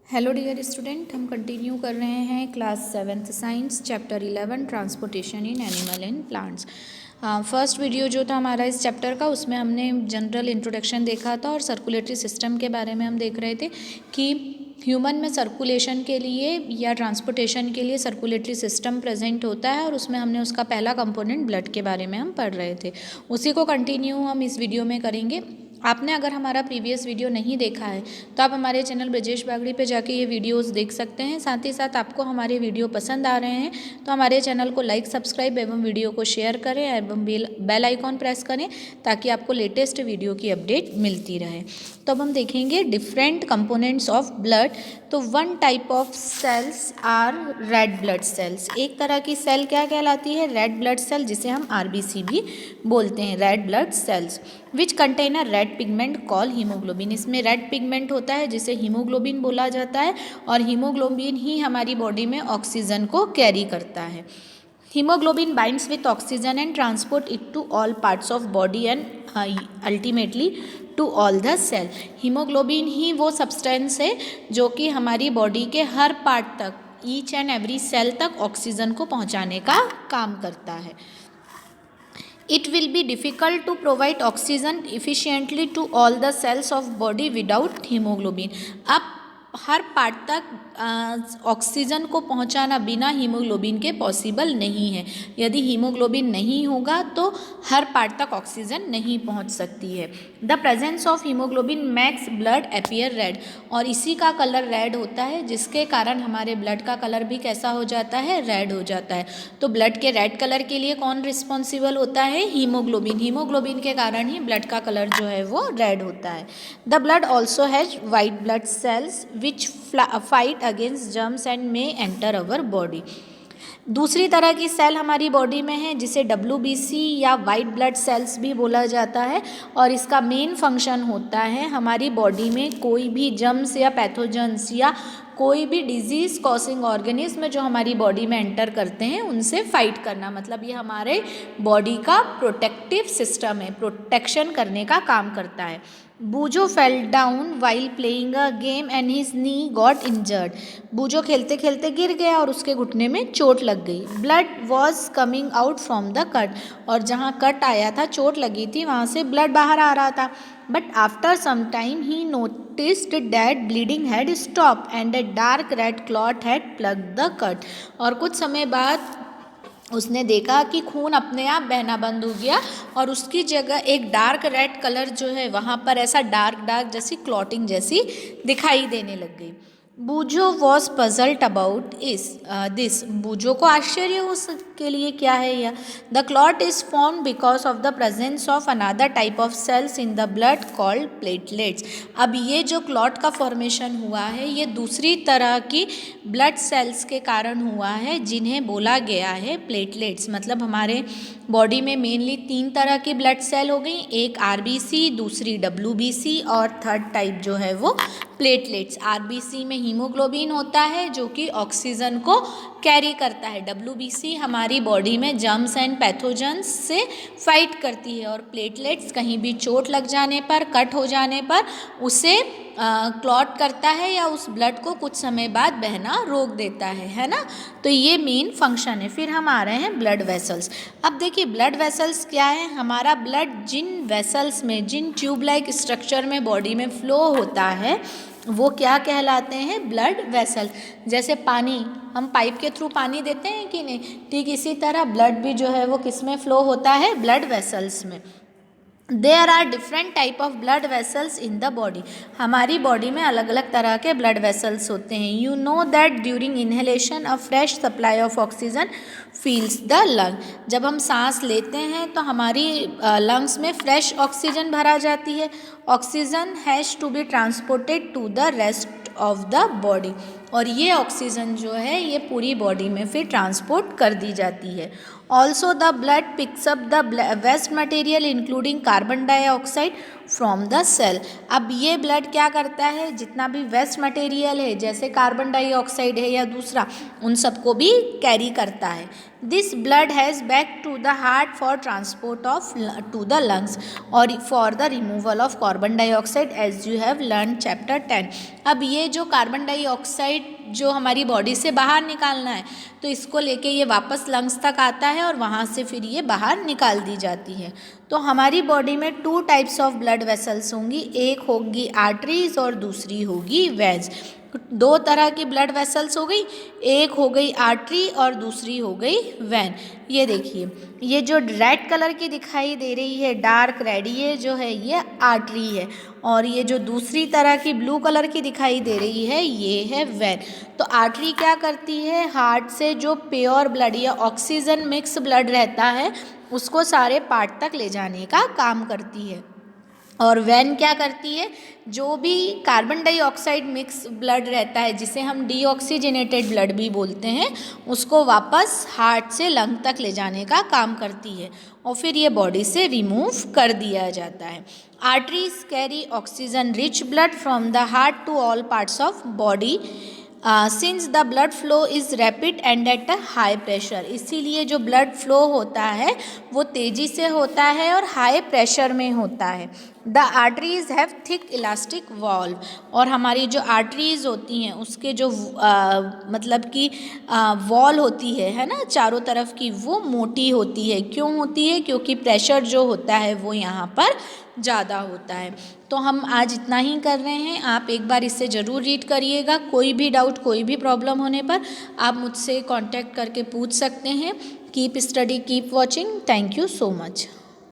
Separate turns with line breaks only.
Hello dear student, हम continue कर रहे हैं class 7th science chapter 11 transportation in animal and plants. First video जो था हमारा इस चैप्टर का, उसमें हमने जनरल इंट्रोडक्शन देखा था और सर्कुलेटरी सिस्टम के बारे में हम देख रहे थे कि ह्यूमन में सर्कुलेशन के लिए या ट्रांसपोर्टेशन के लिए सर्कुलेटरी सिस्टम प्रेजेंट होता है और उसमें हमने उसका पहला कंपोनेंट ब्लड के बारे में हम पढ़ रहे थे। उसी को कंटिन्यू हम इस वीडियो में करेंगे। आपने अगर हमारा प्रीवियस वीडियो नहीं देखा है तो आप हमारे चैनल ब्रजेश बागड़ी पे जाके ये वीडियोस देख सकते हैं। साथ ही साथ आपको हमारे वीडियो पसंद आ रहे हैं तो हमारे चैनल को लाइक, सब्सक्राइब एवं वीडियो को शेयर करें एवं बेल आइकॉन प्रेस करें ताकि आपको लेटेस्ट वीडियो की अपडेट मिलती रहे। तो अब हम देखेंगे डिफरेंट कंपोनेंट्स ऑफ ब्लड। तो one type of cells are red blood cells. एक तरह की सेल क्या कहलाती है? रेड ब्लड सेल, जिसे हम आरबीसी भी बोलते हैं, red blood cells which contain a red pigment call haemoglobin. इसमें रेड पिगमेंट होता है जिसे हीमोग्लोबिन बोला जाता है और हीमोग्लोबिन ही हमारी बॉडी में ऑक्सीजन को कैरी करता है। Haemoglobin binds with oxygen and transport it to all parts of body and ultimately to all the cell. Haemoglobin ही वो सब्सटेंस है जो कि हमारी बॉडी के हर पार्ट तक, ईच एंड एवरी सेल तक ऑक्सीजन को पहुंचाने का काम करता है। It will be difficult to provide oxygen efficiently to all the cells of body without hemoglobin। अब हर पार्ट तक ऑक्सीजन को पहुंचाना बिना हीमोग्लोबिन के पॉसिबल नहीं है। यदि हीमोग्लोबिन नहीं होगा तो हर पार्ट तक ऑक्सीजन नहीं पहुंच सकती है। The presence of haemoglobin makes blood appear red, और इसी का कलर रेड होता है जिसके कारण हमारे ब्लड का कलर भी कैसा हो जाता है? रेड हो जाता है। तो ब्लड के रेड कलर के लिए कौन रिस्पॉन्सिबल होता है? हीमोग्लोबिन। हीमोग्लोबिन के कारण ही ब्लड का कलर जो है वो रेड होता है। The blood also has white blood cells which fight against germs and may enter our body. दूसरी तरह की सेल हमारी बॉडी में है जिसे WBC या वाइट ब्लड सेल्स भी बोला जाता है, और इसका मेन फंक्शन होता है हमारी बॉडी में कोई भी जर्म्स या पैथोजेंस या कोई भी डिजीज़ कॉजिंग ऑर्गेनिज्म जो हमारी बॉडी में एंटर करते हैं उनसे फाइट करना। मतलब ये हमारे बॉडी का प्रोटेक्टिव सिस्टम है, प्रोटेक्शन करने का काम करता है। Bujo fell down while playing a game and his knee got injured. Bujo खेलते खेलते गिर गया और उसके घुटने में चोट लग गई। Blood was coming out from the cut, और जहाँ कट आया था, चोट लगी थी, वहाँ से ब्लड बाहर आ रहा था। But after some time he noticed that bleeding had stop and a dark red clot had plugged the cut. और कुछ समय बाद उसने देखा कि खून अपने आप बहना बंद हो गया और उसकी जगह एक डार्क रेड कलर जो है वहाँ पर ऐसा डार्क जैसी क्लॉटिंग जैसी दिखाई देने लग गई। Boojho was puzzled about this. Boojho को आश्चर्य उसके लिए क्या है यह। The clot is form because of the presence of another type of cells in the blood called platelets. अब ये जो क्लॉट का फॉर्मेशन हुआ है ये दूसरी तरह की ब्लड सेल्स के कारण हुआ है जिन्हें बोला गया है प्लेटलेट्स। मतलब हमारे बॉडी में मेनली 3 तरह की ब्लड सेल हो गई, एक आरबीसी, दूसरी WBC और थर्ड टाइप जो है वो प्लेटलेट्स। आरबीसी में हीमोग्लोबिन होता है जो कि ऑक्सीजन को कैरी करता है। WBC हमारी बॉडी में जर्म्स एंड पैथोजेंस से फाइट करती है, और प्लेटलेट्स कहीं भी चोट लग जाने पर, कट हो जाने पर उसे क्लॉट करता है या उस ब्लड को कुछ समय बाद बहना रोक देता है ना। तो ये मेन फंक्शन है। फिर हम आ रहे हैं ब्लड वेसल्स। अब देखिए ब्लड वेसल्स क्या है। हमारा ब्लड जिन वेसल्स में, जिन ट्यूब लाइक स्ट्रक्चर में बॉडी में फ्लो होता है वो क्या कहलाते हैं? Blood vessel. जैसे पानी, हम पाइप के थ्रू पानी देते हैं कि नहीं, ठीक इसी तरह ब्लड भी जो है वो किस में फ्लो होता है? ब्लड वेसल्स में। There are different type of blood vessels in the body. हमारी बॉडी में अलग अलग तरह के ब्लड वेसल्स होते हैं। You know that during inhalation a fresh supply of oxygen fills the lung. जब हम सांस लेते हैं तो हमारी लंग्स में फ्रेश ऑक्सीजन भरा जाती है। Oxygen has to be transported to the rest of the body. और ये ऑक्सीजन जो है ये पूरी बॉडी में फिर ट्रांसपोर्ट कर दी जाती है। Also the blood picks up the waste material including carbon dioxide from the cell. अब ये ब्लड क्या करता है, जितना भी वेस्ट मटेरियल है जैसे कार्बन डाइऑक्साइड है या दूसरा, उन सबको भी कैरी करता है। This blood has back to the heart for transport of to the lungs और for the removal of carbon dioxide as you have learn chapter 10। अब ये जो कार्बन डाइऑक्साइड जो हमारी बॉडी से बाहर निकालना है, तो इसको लेके ये वापस लंग्स तक आता है और वहाँ से फिर ये बाहर निकाल दी जाती है। तो हमारी बॉडी में 2 टाइप्स ऑफ ब्लड वेसल्स होंगी, एक होगी आर्टरीज और दूसरी होगी वेन्स। 2 तरह की ब्लड वेसल्स हो गई, एक हो गई आर्टरी और दूसरी हो गई वेन। ये देखिए, ये जो रेड कलर की दिखाई दे रही है डार्क रेड, ये जो है ये आर्टरी है, और ये जो दूसरी तरह की ब्लू कलर की दिखाई दे रही है ये है वेन। तो आर्टरी क्या करती है, हार्ट से जो प्योर ब्लड या ऑक्सीजन मिक्स ब्लड रहता है उसको सारे पार्ट तक ले जाने का काम करती है। और वेन क्या करती है, जो भी कार्बन डाइऑक्साइड मिक्स ब्लड रहता है जिसे हम डीऑक्सीजनेटेड ब्लड भी बोलते हैं, उसको वापस हार्ट से लंग तक ले जाने का काम करती है और फिर ये बॉडी से रिमूव कर दिया जाता है। Arteries carry oxygen rich blood from the heart to all parts of body since the blood flow is rapid and at a high pressure. इसीलिए जो ब्लड फ्लो होता है वो तेज़ी से होता है और हाई प्रेशर में होता है। The arteries have thick elastic valve, और हमारी जो आर्टरीज होती हैं उसके जो मतलब कि वॉल होती है ना चारों तरफ की, वो मोटी होती है। क्यों होती है, क्योंकि प्रेशर जो होता है वो यहाँ पर ज़्यादा होता है। तो हम आज इतना ही कर रहे हैं, आप एक बार इसे ज़रूर रीड करिएगा। कोई भी डाउट, कोई भी प्रॉब्लम होने पर आप मुझसे कांटेक्ट करके पूछ सकते हैं। Keep study, keep watching. Thank you so much.